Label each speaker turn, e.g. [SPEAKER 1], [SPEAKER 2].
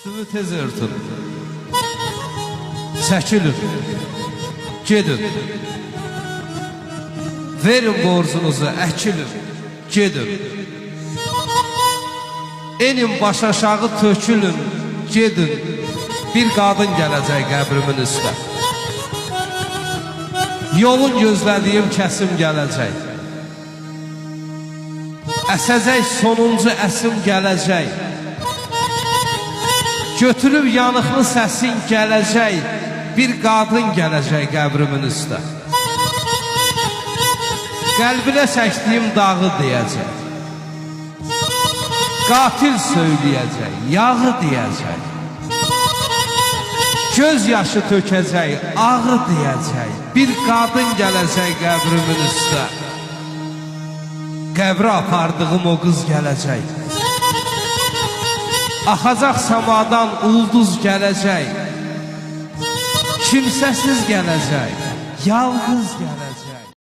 [SPEAKER 1] Üstümü tez örtün. Çəkilin. Gedin. Verin borcunuzu, əkilin. Gedin. Enin baş aşağı tökülün. Gedin. Bir qadın gələcək qəbrimin üstə. Yolun gözlədiyim kəsim gələcək. Əsəcək sonuncu əsim gələcək. Götürüb yanıqlı səsin gələcək. Bir qadın gələcək qəbrimin üstə. Qəlbinə çəkdiyim dağı deyəcək. Qatil söyləyəcək, yağı deyəcək. Göz yaşı tökəcək, ağı deyəcək. Bir qadın gələcək qəbrimin üstə. Qəbrə apardığım o qız gələcək. Axacaq samadan ulduz gələcək. Kimsəsiz gələcək, yalqız gələcək.